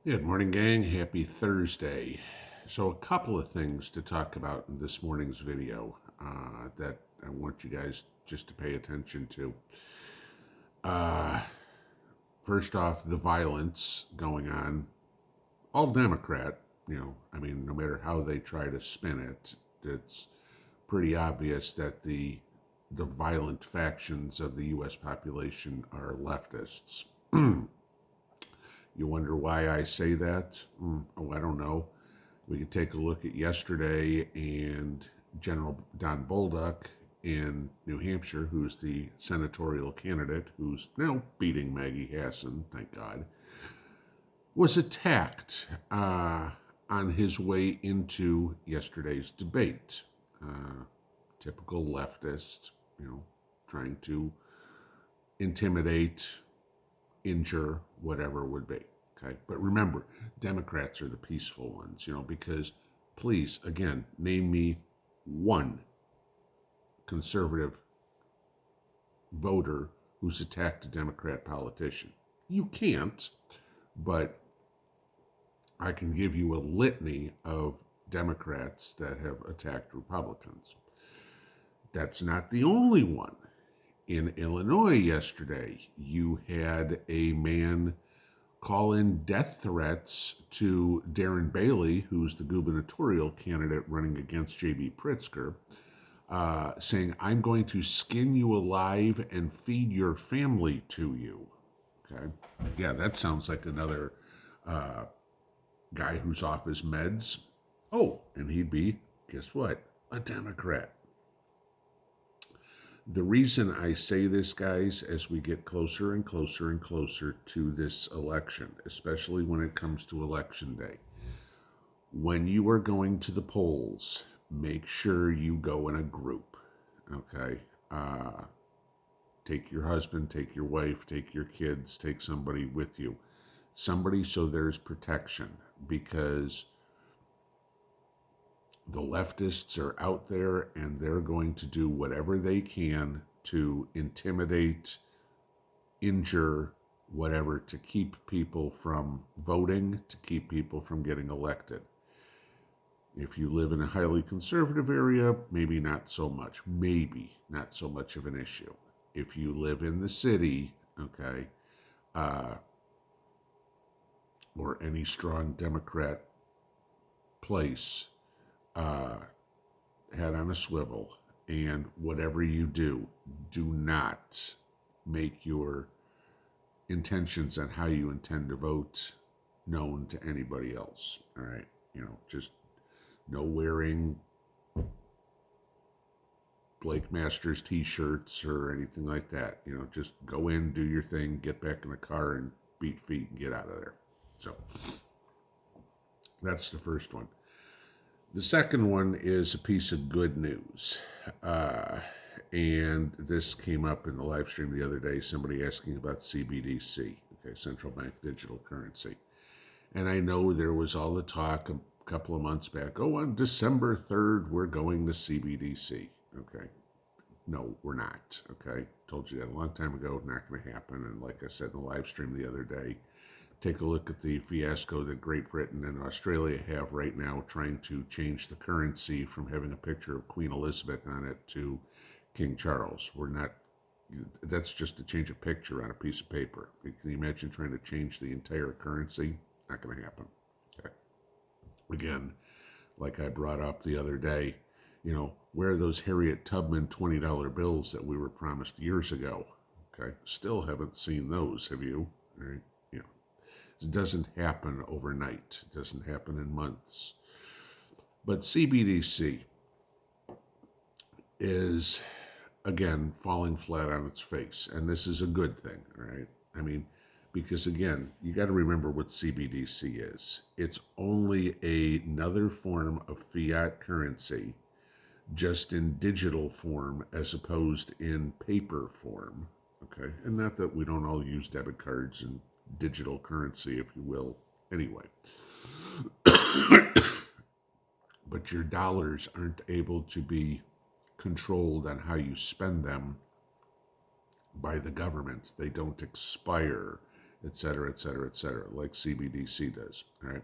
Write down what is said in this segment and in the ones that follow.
Good morning, gang. Happy Thursday. So, a couple of things to talk about in this morning's video that I want you guys just to pay attention to. Uh, First off, the violence going on, all Democrat, no matter how they try to spin it, it's pretty obvious that the violent factions of the U.S. population are leftists. You wonder why I say that? Oh, I don't know. We could take a look at yesterday and General Don Bolduc in New Hampshire, who's the senatorial candidate, who's now beating Maggie Hassan, thank God, was attacked on his way into yesterday's debate. Typical leftist, trying to intimidate, injure, whatever it would be. Okay. But remember, Democrats are the peaceful ones, because please, again, name me one conservative voter who's attacked a Democrat politician. You can't, but I can give you a litany of Democrats that have attacked Republicans. That's not the only one. In Illinois yesterday, you had a man call in death threats to Darren Bailey, who's the gubernatorial candidate running against J.B. Pritzker, saying, "I'm going to skin you alive and feed your family to you." Okay. Yeah, that sounds like another guy who's off his meds. Oh, and he'd be, guess what? A Democrat. The reason I say this, guys, as we get closer and closer and closer to this election, especially when it comes to election day, when you are going to the polls, make sure you go in a group, okay? Take your husband, take your wife, take your kids, take somebody with you. Somebody so there's protection, because the leftists are out there and they're going to do whatever they can to intimidate, injure, whatever, to keep people from voting, to keep people from getting elected. If you live in a highly conservative area, maybe not so much. Maybe not so much of an issue. If you live in the city, okay, or any strong Democrat place, head on a swivel, and whatever you do, do not make your intentions on how you intend to vote known to anybody else. All right, just no wearing Blake Masters t-shirts or anything like that. Just go in, do your thing, get back in the car, and beat feet and get out of there. So that's the first one. The second one is a piece of good news. And this came up in the live stream the other day, somebody asking about CBDC, okay, central bank digital currency. And I know there was all the talk a couple of months back, oh, on December 3rd, we're going to CBDC. Okay. No, we're not. Okay. Told you that a long time ago, not going to happen. And like I said in the live stream the other day, take a look at the fiasco that Great Britain and Australia have right now, trying to change the currency from having a picture of Queen Elizabeth on it to King Charles. That's just to change a picture on a piece of paper. Can you imagine trying to change the entire currency? Not going to happen. Okay. Again, like I brought up the other day, where are those Harriet Tubman $20 bills that we were promised years ago? Okay. Still haven't seen those. Have you? All right. It doesn't happen overnight. It doesn't happen in months. But CBDC is, again, falling flat on its face. And this is a good thing, right? I mean, because, again, you got to remember what CBDC is. It's only another form of fiat currency, just in digital form as opposed in paper form. Okay? And not that we don't all use debit cards and digital currency, if you will, anyway. But your dollars aren't able to be controlled on how you spend them by the government. They don't expire et cetera, et cetera, et cetera, like CBDC does. All right.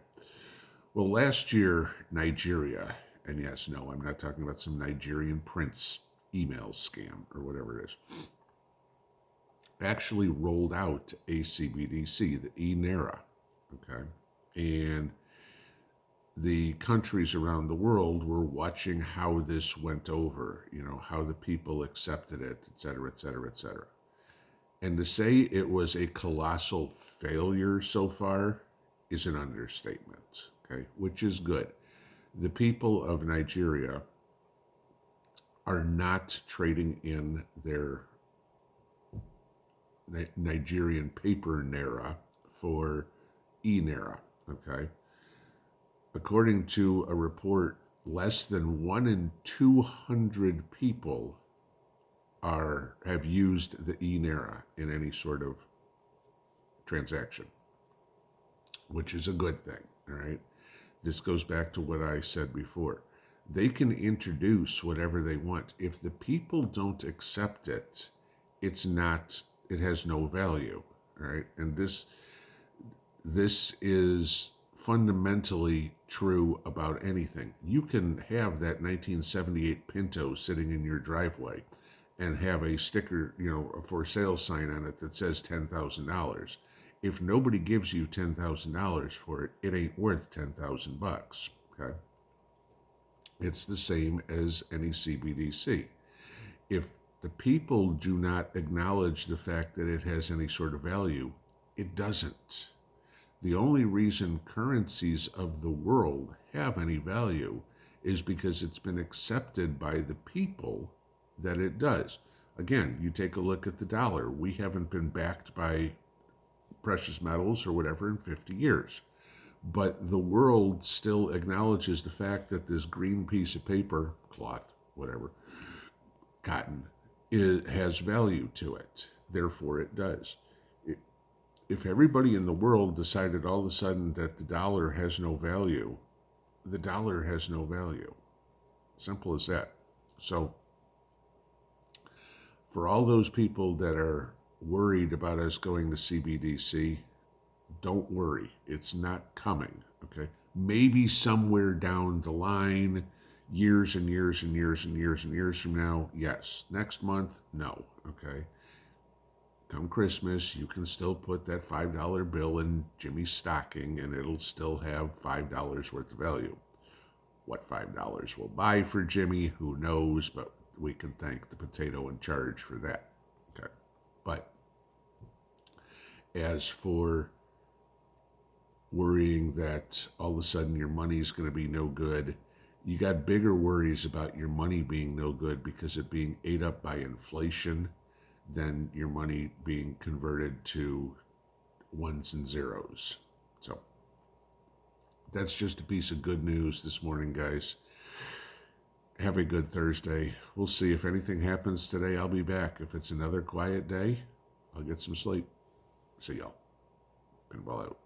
Well, last year, Nigeria, and yes, no, I'm not talking about some Nigerian prince email scam or whatever it is, actually rolled out a CBDC, the e-Naira. Okay. And the countries around the world were watching how this went over, how the people accepted it, et cetera, et cetera, et cetera. And to say it was a colossal failure so far is an understatement, okay, which is good. The people of Nigeria are not trading in their Nigerian paper Naira for e-Naira, okay? According to a report, less than 1 in 200 people have used the e-Naira in any sort of transaction, which is a good thing, all right? This goes back to what I said before. They can introduce whatever they want. If the people don't accept it, it has no value, all right? And this is fundamentally true about anything. You can have that 1978 Pinto sitting in your driveway and have a sticker, a for sale sign on it that says $10,000. If nobody gives you $10,000 for it, it ain't worth $10,000. Okay, it's the same as any CBDC. If the people do not acknowledge the fact that it has any sort of value, it doesn't. The only reason currencies of the world have any value is because it's been accepted by the people that it does. Again, you take a look at the dollar. We haven't been backed by precious metals or whatever in 50 years. But the world still acknowledges the fact that this green piece of paper, cloth, whatever, cotton, has value to it. Therefore, it does. If everybody in the world decided all of a sudden that the dollar has no value, the dollar has no value. Simple as that. So, for all those people that are worried about us going to CBDC, don't worry. It's not coming, okay? Maybe somewhere down the line, years and years and years and years and years from now, yes. Next month, no, okay? Come Christmas, you can still put that $5 bill in Jimmy's stocking and it'll still have $5 worth of value. What $5 will buy for Jimmy, who knows, but we can thank the potato in charge for that. Okay. But as for worrying that all of a sudden your money's going to be no good, you got bigger worries about your money being no good because it being ate up by inflation than your money being converted to ones and zeros. So that's just a piece of good news this morning, guys. Have a good Thursday. We'll see. If anything happens today, I'll be back. If it's another quiet day, I'll get some sleep. See y'all. Pinball out.